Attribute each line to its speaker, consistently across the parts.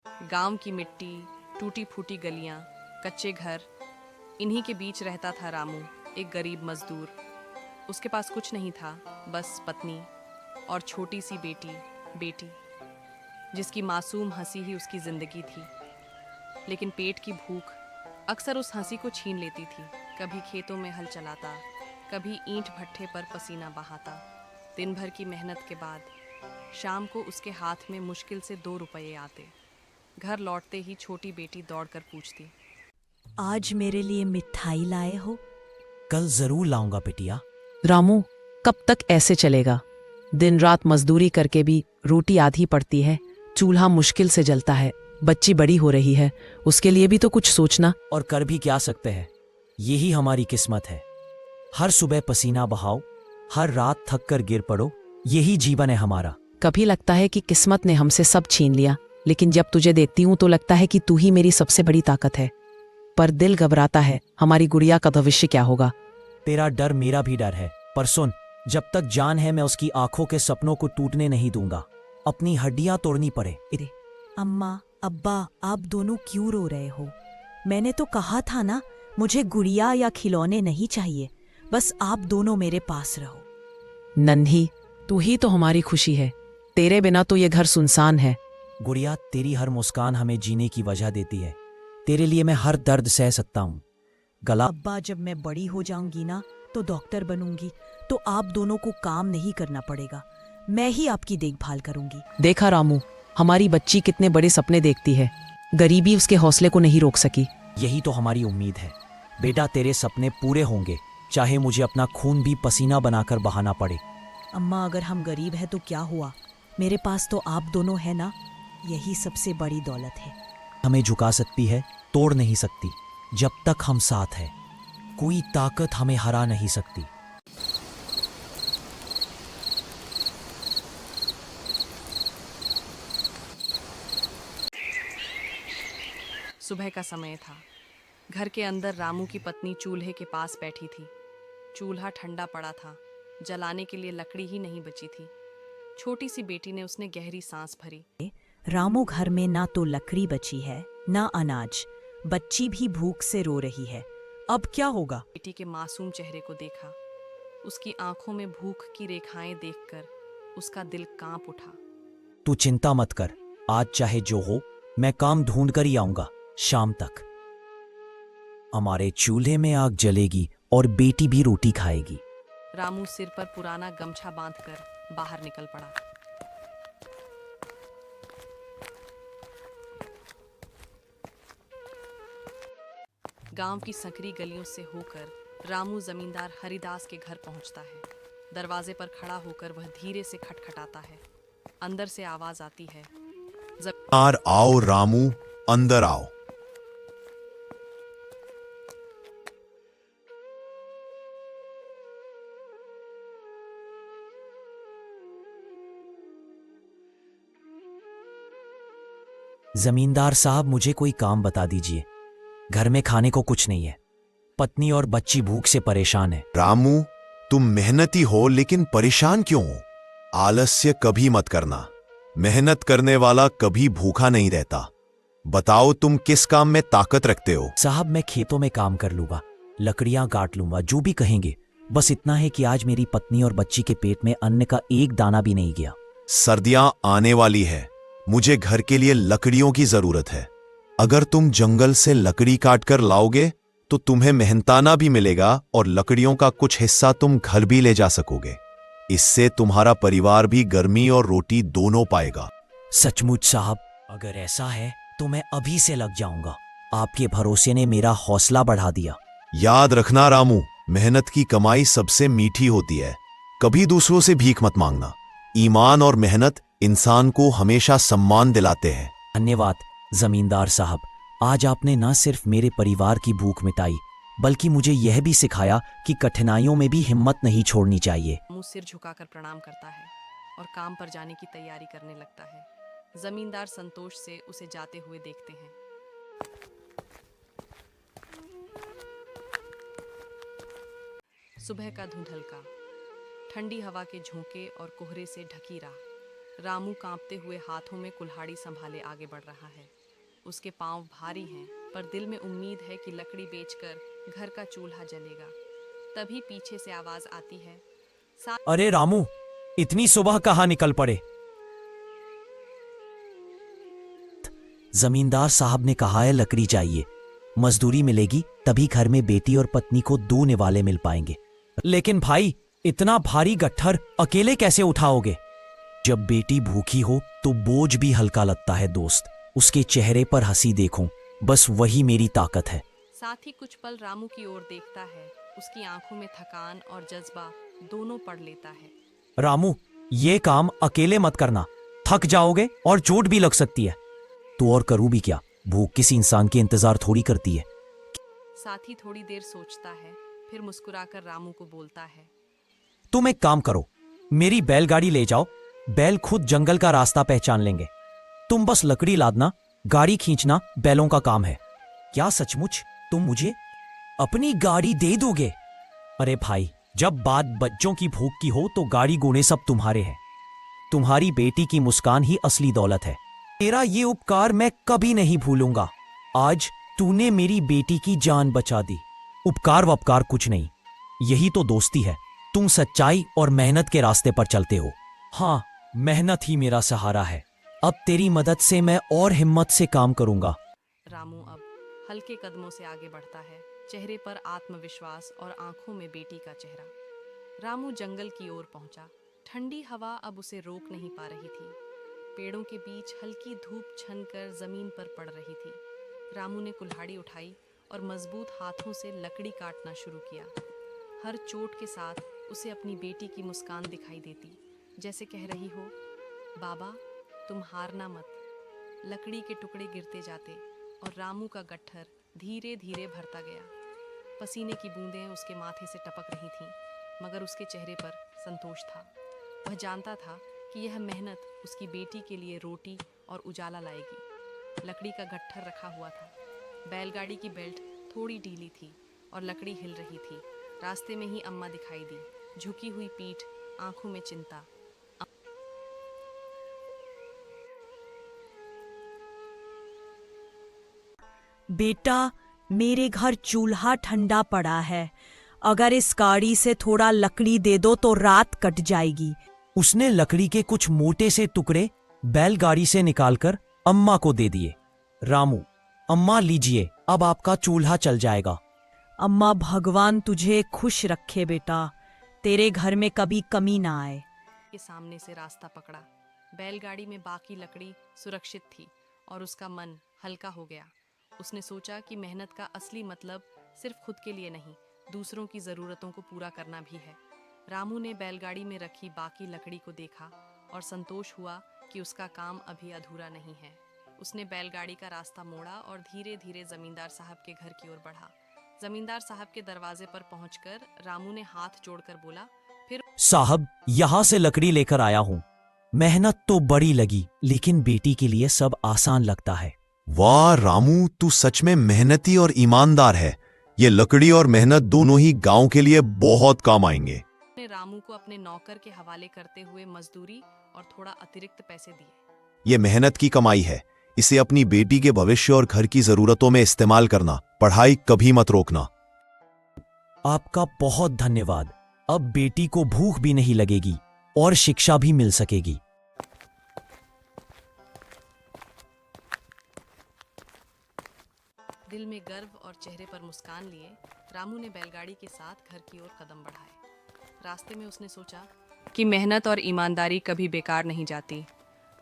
Speaker 1: गांव की मिट्टी, टूटी फूटी गलियां, कच्चे घर, इन्हीं के बीच रहता था रामू, एक गरीब मजदूर। उसके पास कुछ नहीं था, बस पत्नी और छोटी सी बेटी, जिसकी मासूम हंसी ही उसकी जिंदगी थी। लेकिन पेट की भूख अक्सर उस हंसी को छीन लेती थी। कभी खेतों में हल चलाता, कभी ईंट भट्ठे पर पसीना बहाता। दिन भर की मेहनत के बाद शाम को उसके हाथ में मुश्किल से 2 रुपये आते। घर लौटते ही छोटी बेटी दौड़कर पूछती,
Speaker 2: आज मेरे लिए मिठाई लाए हो?
Speaker 3: कल जरूर लाऊंगा बिटिया।
Speaker 4: रामू, कब तक ऐसे चलेगा? दिन रात मजदूरी करके भी रोटी आधी पड़ती है, चूल्हा मुश्किल से जलता है, बच्ची बड़ी हो रही है, उसके लिए भी तो कुछ सोचना।
Speaker 3: और कर भी क्या सकते हैं, यही हमारी किस्मत है। हर सुबह पसीना बहाओ, हर रात थक कर गिर पड़ो, यही जीवन है हमारा।
Speaker 4: कभी लगता है कि किस्मत ने हमसे सब छीन लिया, लेकिन जब तुझे देखती हूँ तो लगता है कि तू ही मेरी सबसे बड़ी ताकत है। पर दिल घबराता है, हमारी गुड़िया का भविष्य क्या होगा?
Speaker 3: तेरा डर मेरा भी डर है, पर सुन, जब तक जान है मैं उसकी आंखों के सपनों को टूटने नहीं दूंगा। अपनी हड्डियां तोड़नी पड़े।
Speaker 2: अम्मा, अब्बा, आप दोनों क्यों रो रहे हो? मैंने तो कहा था ना, मुझे गुड़िया या खिलौने नहीं चाहिए, बस आप दोनों मेरे पास रहो।
Speaker 4: नन्ही, तू ही तो हमारी खुशी है, तेरे बिना तो ये घर सुनसान है।
Speaker 3: गुड़िया, तेरी हर मुस्कान हमें जीने की वजह देती है। तेरे लिए मैं हर दर्द सह सकता हूँ। गला
Speaker 2: अब्बा, जब मैं बड़ी हो जाऊंगी ना, तो डॉक्टर बनूंगी, तो आप दोनों को काम नहीं करना पड़ेगा, मैं ही आपकी देखभाल करूंगी।
Speaker 4: देखा रामू, हमारी बच्ची कितने बड़े सपने देखती है, गरीबी उसके हौसले को नहीं रोक सकी।
Speaker 3: यही तो हमारी उम्मीद है। बेटा, तेरे सपने पूरे होंगे, चाहे मुझे अपना खून भी पसीना बनाकर बहाना पड़े।
Speaker 2: अम्मा, अगर हम गरीब हैं तो क्या हुआ, मेरे पास तो आप दोनों है ना, यही सबसे बड़ी दौलत है।
Speaker 3: हमें झुका सकती है, तोड़ नहीं सकती। जब तक हम साथ हैं, कोई ताकत हमें हरा नहीं सकती।
Speaker 1: सुबह का समय था। घर के अंदर रामू की पत्नी चूल्हे के पास बैठी थी। चूल्हा ठंडा पड़ा था, जलाने के लिए लकड़ी ही नहीं बची थी। छोटी सी बेटी ने उसने गहरी सांस भरी।
Speaker 2: रामू, घर में ना तो लकड़ी बची है, ना अनाज, बच्ची भी भूख से रो रही है, अब क्या होगा?
Speaker 1: बेटी के मासूम चेहरे को देखा। उसकी आंखों में भूख की रेखाएं देखकर उसका दिल कांप उठा।
Speaker 3: तू चिंता मत कर, आज चाहे जो हो, मैं काम ढूंढ कर ही आऊंगा। शाम तक हमारे चूल्हे में आग जलेगी और बेटी भी रोटी खाएगी।
Speaker 1: रामू सिर पर पुराना गमछा बांधकर बाहर निकल पड़ा। गांव की संकरी गलियों से होकर रामू जमींदार हरिदास के घर पहुंचता है। दरवाजे पर खड़ा होकर वह धीरे से खटखटाता है। अंदर से आवाज आती है,
Speaker 5: यार आओ रामू, अंदर आओ।
Speaker 3: जमींदार साहब, मुझे कोई काम बता दीजिए। घर में खाने को कुछ नहीं है, पत्नी और बच्ची भूख से परेशान है।
Speaker 5: रामू, तुम मेहनती हो लेकिन परेशान क्यों हो? आलस्य कभी मत करना, मेहनत करने वाला कभी भूखा नहीं रहता। बताओ तुम किस काम में ताकत रखते हो?
Speaker 3: साहब, मैं खेतों में काम कर लूंगा, लकड़ियां काट लूंगा, जो भी कहेंगे। बस इतना है कि आज मेरी पत्नी और बच्ची के पेट में अन्न का एक दाना भी नहीं गया।
Speaker 5: सर्दियां आने वाली है, मुझे घर के लिए लकड़ियों की जरूरत है। अगर तुम जंगल से लकड़ी काट कर लाओगे तो तुम्हें मेहनताना भी मिलेगा और लकड़ियों का कुछ हिस्सा तुम घर भी ले जा सकोगे। इससे तुम्हारा परिवार भी गर्मी और रोटी दोनों पाएगा।
Speaker 3: सचमुच साहब, अगर ऐसा है तो मैं अभी से लग जाऊंगा। आपके भरोसे ने मेरा हौसला बढ़ा दिया।
Speaker 5: याद रखना रामू, मेहनत की कमाई सबसे मीठी होती है। कभी दूसरों से भीख मत मांगना। ईमान और मेहनत इंसान को हमेशा सम्मान दिलाते हैं।
Speaker 3: धन्यवाद जमींदार साहब, आज आपने न सिर्फ मेरे परिवार की भूख मिटाई, बल्कि मुझे यह भी सिखाया कि कठिनाइयों में भी हिम्मत नहीं छोड़नी चाहिए।
Speaker 1: रामू सिर झुकाकर प्रणाम करता है और काम पर जाने की तैयारी करने लगता है। जमींदार संतोष से उसे जाते हुए देखते हैं। सुबह का धुंधलका, ठंडी हवा के झोंके और कोहरे से ढकी राह। रामू कांपते हुए हाथों में कुल्हाड़ी संभाले आगे बढ़ रहा है। उसके पांव भारी हैं, पर दिल में उम्मीद है कि लकड़ी बेचकर घर का चूल्हा जलेगा। तभी पीछे से आवाज आती है,
Speaker 3: अरे रामू, इतनी सुबह कहाँ निकल पड़े? जमींदार साहब ने कहा है लकड़ी चाहिए, मजदूरी मिलेगी तभी घर में बेटी और पत्नी को 2 निवाले मिल पाएंगे। लेकिन भाई, इतना भारी गट्ठर अकेले कैसे उठाओगे? जब बेटी भूखी हो तो बोझ भी हल्का लगता है दोस्त। उसके चेहरे पर हंसी देखो, बस वही मेरी ताकत है।
Speaker 1: साथ ही कुछ पल रामू की ओर देखता है। उसकी आंखों में थकान और जज्बा दोनों पढ़ लेता है।
Speaker 3: रामू, ये काम अकेले मत करना, थक जाओगे और चोट भी लग सकती है। तो और करूं भी क्या, भूख किसी इंसान के इंतजार थोड़ी करती है।
Speaker 1: साथी थोड़ी देर सोचता है, फिर मुस्कुराकर रामू को बोलता है,
Speaker 3: तुम एक काम करो, मेरी बैलगाड़ी ले जाओ, बैल खुद जंगल का रास्ता पहचान लेंगे। तुम बस लकड़ी लादना, गाड़ी खींचना बैलों का काम है। क्या सचमुच तुम मुझे अपनी गाड़ी दे दोगे? अरे भाई, जब बात बच्चों की भूख की हो तो गाड़ी घोड़े सब तुम्हारे हैं। तुम्हारी बेटी की मुस्कान ही असली दौलत है। तेरा ये उपकार मैं कभी नहीं भूलूंगा। आज तूने मेरी बेटी की जान बचा दी। उपकार वपकार कुछ नहीं, यही तो दोस्ती है। तुम सच्चाई और मेहनत के रास्ते पर चलते हो। हाँ, मेहनत ही मेरा सहारा है। अब तेरी मदद से मैं और हिम्मत से काम करूंगा।
Speaker 1: रामू अब हल्के कदमों से आगे बढ़ता है, चेहरे पर आत्मविश्वास और आंखों में बेटी का चेहरा। रामू जंगल की ओर पहुंचा। ठंडी हवा अब उसे रोक नहीं पा रही थी। पेड़ों के बीच हल्की धूप छनकर जमीन पर पड़ रही थी। रामू ने कुल्हाड़ी उठाई और मजबूत हाथों से लकड़ी काटना शुरू किया। हर चोट के साथ उसे अपनी बेटी की मुस्कान दिखाई देती, जैसे कह रही हो, बाबा तुम हारना मत। लकड़ी के टुकड़े गिरते जाते और रामू का गट्ठर धीरे धीरे भरता गया। पसीने की बूंदें उसके माथे से टपक रही थीं, मगर उसके चेहरे पर संतोष था। वह जानता था कि यह मेहनत उसकी बेटी के लिए रोटी और उजाला लाएगी। लकड़ी का गट्ठर रखा हुआ था। बैलगाड़ी की बेल्ट थोड़ी ढीली थी और लकड़ी हिल रही थी। रास्ते में ही अम्मा दिखाई दी, झुकी हुई पीठ, आंखों में चिंता।
Speaker 2: बेटा, मेरे घर चूल्हा ठंडा पड़ा है। अगर इस गाड़ी से थोड़ा लकड़ी दे दो तो रात कट जाएगी।
Speaker 3: उसने लकड़ी के कुछ मोटे से टुकड़े बैलगाड़ी से निकालकर अम्मा को दे दिए। रामू, अम्मा लीजिए, अब आपका चूल्हा चल जाएगा।
Speaker 2: अम्मा, भगवान तुझे खुश रखे बेटा, तेरे घर में कभी कमी ना आए।
Speaker 1: के सामने से रास्ता पकड़ा। बैलगाड़ी में बाकी लकड़ी सुरक्षित थी और उसका मन हल्का हो गया। उसने सोचा कि मेहनत का असली मतलब सिर्फ खुद के लिए नहीं, दूसरों की ज़रूरतों को पूरा करना भी है। रामू ने बैलगाड़ी में रखी बाकी लकड़ी को देखा और संतोष हुआ कि उसका काम अभी अधूरा नहीं है। उसने बैलगाड़ी का रास्ता मोड़ा और धीरे धीरे जमींदार साहब के घर की ओर बढ़ा। जमींदार साहब के दरवाजे पर पहुंचकर रामू ने हाथ जोड़कर बोला, फिर
Speaker 3: साहब, यहां से लकड़ी लेकर आया हूं। मेहनत तो बड़ी लगी, लेकिन बेटी के लिए सब आसान लगता है।
Speaker 5: वाह रामू, तू सच में मेहनती और ईमानदार है। ये लकड़ी और मेहनत दोनों ही गांव के लिए बहुत काम आएंगे।
Speaker 1: ने रामू को अपने नौकर के हवाले करते हुए मजदूरी और थोड़ा अतिरिक्त पैसे दिए।
Speaker 5: ये मेहनत की कमाई है, इसे अपनी बेटी के भविष्य और घर की जरूरतों में इस्तेमाल करना। पढ़ाई कभी मत रोकना।
Speaker 3: आपका बहुत धन्यवाद। अब बेटी को भूख भी नहीं लगेगी और शिक्षा भी मिल सकेगी।
Speaker 1: दिल में गर्व और चेहरे पर मुस्कान लिए रामू ने बैलगाड़ी के साथ घर की ओर कदम बढ़ाए। रास्ते में उसने सोचा कि मेहनत और ईमानदारी कभी बेकार नहीं जाती।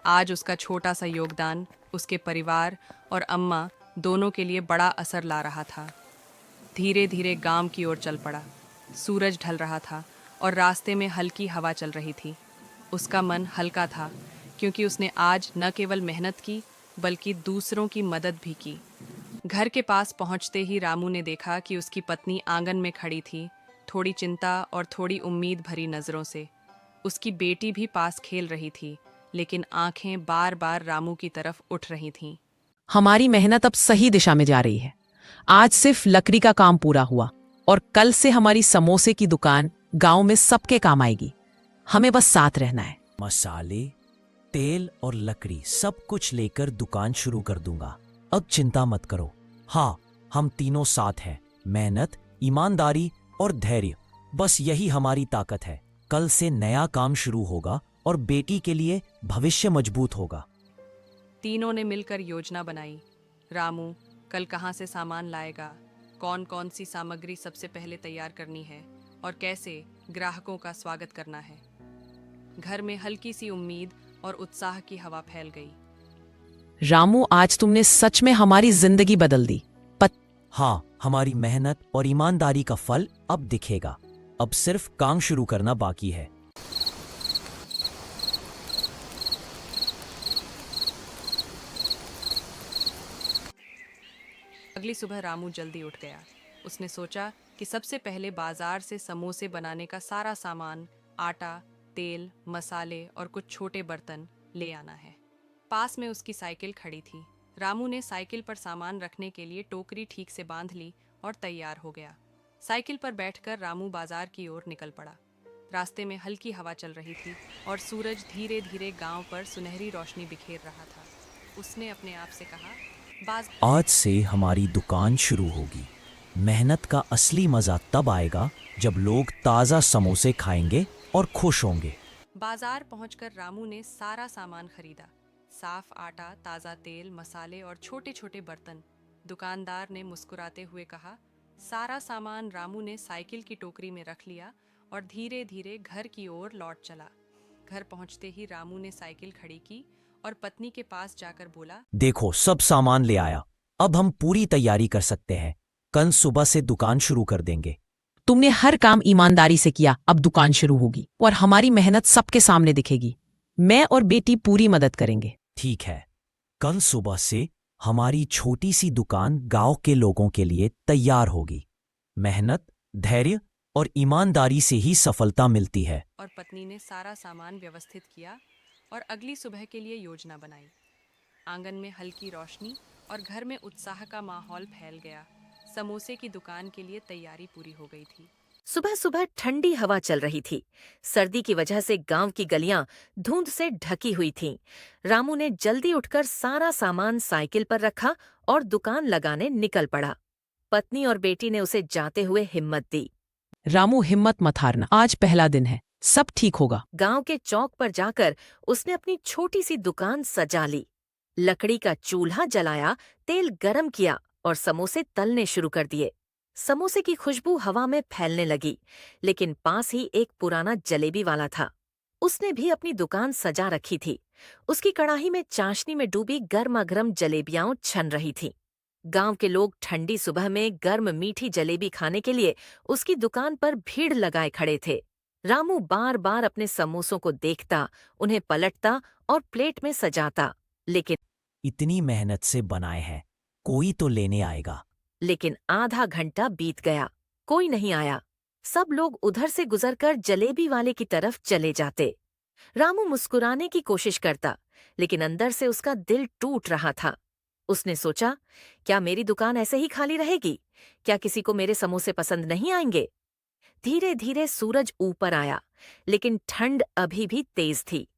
Speaker 1: आज उसका छोटा सा योगदान उसके परिवार और अम्मा दोनों के लिए बड़ा असर ला रहा था। धीरे धीरे गांव की ओर चल पड़ा। सूरज ढल रहा था और रास्ते में हल्की हवा चल रही थी। उसका मन हल्का था क्योंकि उसने आज न केवल मेहनत की बल्कि दूसरों की मदद भी की। घर के पास पहुंचते ही रामू ने देखा कि उसकी पत्नी आंगन में खड़ी थी, थोड़ी चिंता और थोड़ी उम्मीद भरी नज़रों से। उसकी बेटी भी पास खेल रही थी, लेकिन आंखें बार बार रामू की तरफ उठ रही थीं।
Speaker 4: हमारी मेहनत अब सही दिशा में जा रही है। आज सिर्फ लकड़ी का काम पूरा हुआ और कल से हमारी समोसे की दुकान गांव में सबके काम आएगी। हमें बस साथ रहना है।
Speaker 3: मसाले तेल और लकड़ी सब कुछ लेकर दुकान शुरू कर दूंगा। अब चिंता मत करो। हाँ, हम तीनों साथ हैं। मेहनत, ईमानदारी और धैर्य, बस यही हमारी ताकत है। कल से नया काम शुरू होगा और बेटी के लिए भविष्य मजबूत होगा।
Speaker 1: तीनों ने मिलकर योजना बनाई। रामू कल कहाँ से सामान लाएगा, कौन कौन सी सामग्री सबसे पहले तैयार करनी है और कैसे ग्राहकों का स्वागत करना है। घर में हल्की सी उम्मीद और उत्साह की हवा फैल गई।
Speaker 4: रामू, आज तुमने सच में हमारी जिंदगी बदल दी।
Speaker 3: हाँ, हमारी मेहनत और ईमानदारी का फल अब दिखेगा। अब सिर्फ काम शुरू करना बाकी है।
Speaker 1: अगली सुबह रामू जल्दी उठ गया। उसने सोचा कि सबसे पहले बाजार से समोसे बनाने का सारा सामान, आटा, तेल, मसाले और कुछ छोटे बर्तन ले आना है। पास में उसकी साइकिल खड़ी थी। रामू ने साइकिल पर सामान रखने के लिए टोकरी ठीक से बांध ली और तैयार हो गया। साइकिल पर बैठकर रामू बाजार की ओर निकल पड़ा। रास्ते में हल्की हवा चल रही थी और सूरज धीरे धीरे गांव पर सुनहरी रोशनी बिखेर रहा था। उसने अपने आप से कहा,
Speaker 3: आज से हमारी दुकान शुरू होगी। मेहनत का असली मजा तब आएगा जब लोग ताज़ा समोसे खाएंगे और खुश होंगे।
Speaker 1: बाजार पहुंचकर रामू ने सारा सामान खरीदा। साफ आटा, ताज़ा तेल, मसाले और छोटे छोटे बर्तन। दुकानदार ने मुस्कुराते हुए कहा। सारा सामान रामू ने साइकिल की टोकरी में रख लिया और धीरे धीरे घर की ओर लौट चला। घर पहुंचते ही रामू ने साइकिल खड़ी की और पत्नी के पास जाकर बोला,
Speaker 3: देखो, सब सामान ले आया। अब हम पूरी तैयारी कर सकते हैं। कल सुबह से दुकान शुरू कर देंगे।
Speaker 4: तुमने हर काम ईमानदारी से किया। अब दुकान शुरू होगी और हमारी मेहनत सबके सामने दिखेगी। मैं और बेटी पूरी मदद करेंगे।
Speaker 3: ठीक है, कल सुबह से हमारी छोटी सी दुकान गांव के लोगों के लिए तैयार होगी। मेहनत, धैर्य और ईमानदारी से ही सफलता मिलती है।
Speaker 1: और पत्नी ने सारा सामान व्यवस्थित किया और अगली सुबह के लिए योजना बनाई। आंगन में हल्की रोशनी और घर में उत्साह का माहौल फैल गया। समोसे की दुकान के लिए तैयारी पूरी हो गई थी।
Speaker 6: सुबह सुबह ठंडी हवा चल रही थी। सर्दी की वजह से गांव की गलियां धुंध से ढकी हुई थीं। रामू ने जल्दी उठकर सारा सामान साइकिल पर रखा और दुकान लगाने निकल पड़ा। पत्नी और बेटी ने उसे जाते हुए हिम्मत दी।
Speaker 4: रामू, हिम्मत मत हारना। आज पहला दिन है, सब ठीक होगा।
Speaker 6: गांव के चौक पर जाकर उसने अपनी छोटी सी दुकान सजा ली। लकड़ी का चूल्हा जलाया, तेल गरम किया और समोसे तलने शुरू कर दिए। समोसे की खुशबू हवा में फैलने लगी, लेकिन पास ही एक पुराना जलेबी वाला था। उसने भी अपनी दुकान सजा रखी थी। उसकी कड़ाही में चाशनी में डूबी गर्मा-गर्म जलेबियां छन रही थीं। गांव के लोग ठंडी सुबह में गर्म मीठी जलेबी खाने के लिए उसकी दुकान पर भीड़ लगाए खड़े थे। रामू बार बार अपने समोसों को देखता, उन्हें पलटता और प्लेट में सजाता,
Speaker 3: इतनी मेहनत से बनाए हैं, कोई तो लेने आएगा।
Speaker 6: लेकिन आधा घंटा बीत गया, कोई नहीं आया। सब लोग उधर से गुजरकर जलेबी वाले की तरफ चले जाते। रामू मुस्कुराने की कोशिश करता, लेकिन अंदर से उसका दिल टूट रहा था। उसने सोचा, क्या मेरी दुकान ऐसे ही खाली रहेगी? क्या किसी को मेरे समोसे पसंद नहीं आएंगे? धीरे धीरे सूरज ऊपर आया, लेकिन ठंड अभी भी तेज थी।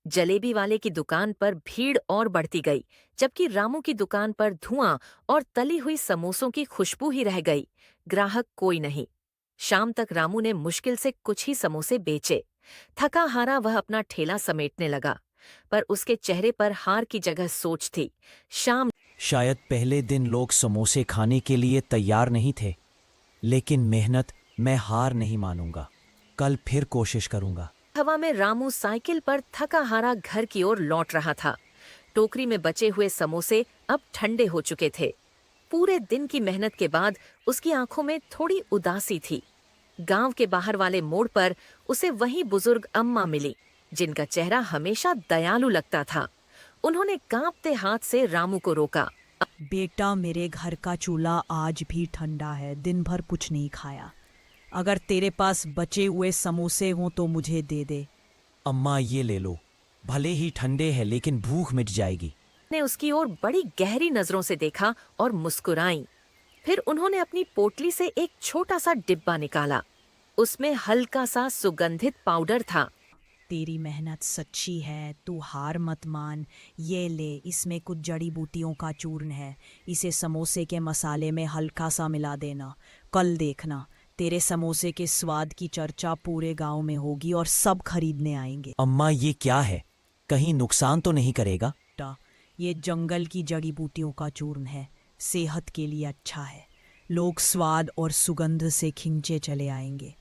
Speaker 6: जलेबी वाले की दुकान पर भीड़ और बढ़ती गई, जबकि रामू की दुकान पर धुआं और तली हुई समोसों की खुशबू ही रह गई। ग्राहक कोई नहीं। शाम तक रामू ने मुश्किल से कुछ ही समोसे बेचे। थका हारा वह अपना ठेला समेटने लगा, पर उसके चेहरे पर हार की जगह सोच थी।
Speaker 3: शायद पहले दिन लोग समोसे खाने के लिए तैयार नहीं थे, लेकिन मेहनत, मैं हार नहीं मानूंगा। कल फिर कोशिश करूंगा।
Speaker 6: हवा में रामू साइकिल पर थका हारा घर की ओर लौट रहा था। टोकरी में बचे हुए समोसे अब ठंडे हो चुके थे। पूरे दिन की मेहनत के बाद उसकी आंखों में थोड़ी उदासी थी। गांव के बाहर वाले मोड़ पर उसे वही बुजुर्ग अम्मा मिली, जिनका चेहरा हमेशा दयालु लगता था। उन्होंने कांपते हाथ से रामू को रोका।
Speaker 2: बेटा, मेरे घर का चूल्हा आज भी ठंडा है, दिन भर कुछ नहीं खाया। अगर तेरे पास बचे हुए समोसे हों तो मुझे दे दे।
Speaker 3: अम्मा, ये ले लो। भले ही ठंडे हैं, लेकिन भूख मिट जाएगी।
Speaker 6: ने उसकी ओर बड़ी गहरी नजरों से देखा और मुस्कुराई। फिर उन्होंने अपनी पोटली से एक छोटा सा डिब्बा निकाला। उसमें हल्का सा सुगंधित पाउडर था।
Speaker 2: तेरी मेहनत सच्ची है, तू हार मत मान। ये ले, इसमें कुछ जड़ी बूटियों का चूर्ण है, इसे समोसे के मसाले में हल्का सा मिला देना। कल देखना, तेरे समोसे के स्वाद की चर्चा पूरे गांव में होगी और सब खरीदने आएंगे।
Speaker 3: अम्मा ये क्या है? कहीं नुकसान तो नहीं करेगा?
Speaker 2: ये जंगल की जड़ी बूटियों का चूर्ण है, सेहत के लिए अच्छा है। लोग स्वाद और सुगंध से खिंचे चले आएंगे,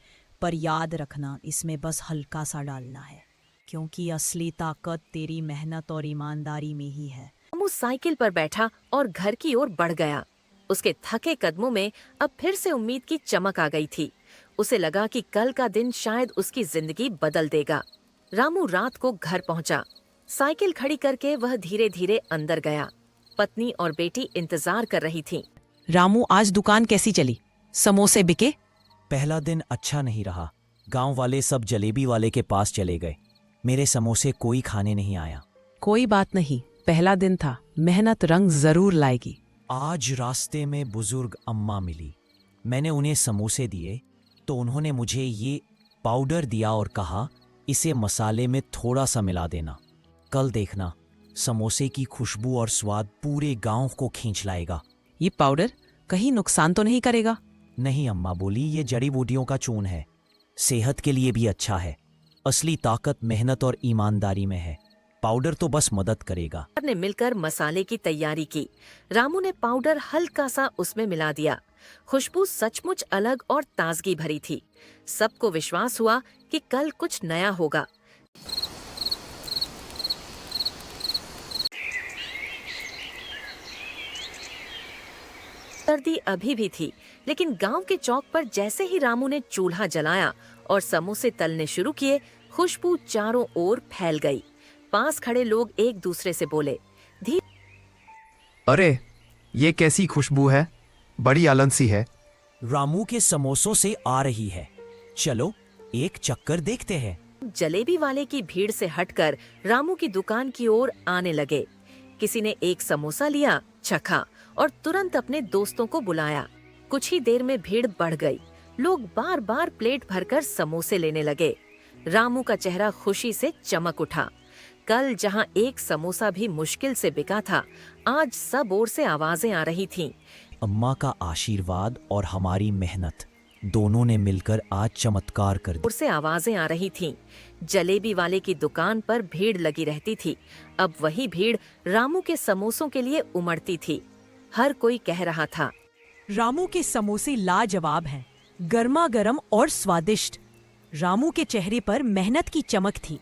Speaker 2: पर याद रखना इसमें बस हल्का सा डालना है, क्योंकि असली ताकत तेरी मेहनत और ईमानदारी में ही है।
Speaker 6: रामू साइकिल पर बैठा और घर की ओर बढ़ गया। उसके थके कदमों में अब फिर से उम्मीद की चमक आ गई थी। उसे लगा कि कल का दिन शायद उसकी जिंदगी बदल देगा। रामू रात को घर पहुंचा। साइकिल खड़ी करके वह धीरे धीरे अंदर गया। पत्नी और बेटी इंतजार कर रही थीं।
Speaker 4: रामू, आज दुकान कैसी चली? समोसे बिके?
Speaker 3: पहला दिन अच्छा नहीं रहा। गांव वाले सब जलेबी वाले के पास चले गए। मेरे समोसे कोई खाने नहीं आया।
Speaker 4: कोई बात नहीं, पहला दिन था, मेहनत रंग जरूर लाएगी।
Speaker 3: आज रास्ते में बुजुर्ग अम्मा मिली। मैंने उन्हें समोसे दिए तो उन्होंने मुझे ये पाउडर दिया और कहा, इसे मसाले में थोड़ा सा मिला देना। कल देखना, समोसे की खुशबू और स्वाद पूरे गांव को खींच लाएगा।
Speaker 4: ये पाउडर कहीं नुकसान तो नहीं करेगा?
Speaker 3: नहीं अम्मा बोली, ये जड़ी बूटियों का चूर्ण है, सेहत के लिए भी अच्छा है। असली ताकत मेहनत और ईमानदारी में है। पाउडर तो बस मदद करेगा।
Speaker 6: ने मिलकर मसाले की तैयारी की। रामू ने पाउडर हल्का सा उसमें मिला दिया। खुशबू सचमुच अलग और ताजगी भरी थी। सबको विश्वास हुआ कि कल कुछ नया होगा। सर्दी अभी भी थी, लेकिन गांव के चौक पर जैसे ही रामू ने चूल्हा जलाया और समोसे तलने शुरू किए, खुशबू चारों ओर फैल गई। पास खड़े लोग एक दूसरे से बोले,
Speaker 7: अरे ये कैसी खुशबू है, बड़ी आलन सी है।
Speaker 3: रामू के समोसों से आ रही है, चलो एक चक्कर देखते हैं।
Speaker 6: जलेबी वाले की भीड़ से हटकर रामू की दुकान की ओर आने लगे। किसी ने एक समोसा लिया, चखा और तुरंत अपने दोस्तों को बुलाया। कुछ ही देर में भीड़ बढ़ गई। लोग बार बार प्लेट भरकर समोसे लेने लगे। रामू का चेहरा खुशी से चमक उठा। कल जहां एक समोसा भी मुश्किल से बिका था, आज सब ओर से आवाजें आ रही थीं।
Speaker 3: अम्मा का आशीर्वाद और हमारी मेहनत दोनों ने मिलकर आज चमत्कार कर
Speaker 6: ओर
Speaker 3: दिया।
Speaker 6: से आवाजें आ रही थीं। जलेबी वाले की दुकान पर भीड़ लगी रहती थी। अब वही भीड़ रामू के समोसों के लिए उमड़ती थी। हर कोई कह रहा था,
Speaker 2: रामू के समोसे लाजवाब हैं, गर्मा गर्म और स्वादिष्ट। रामू के चेहरे पर मेहनत की चमक थी।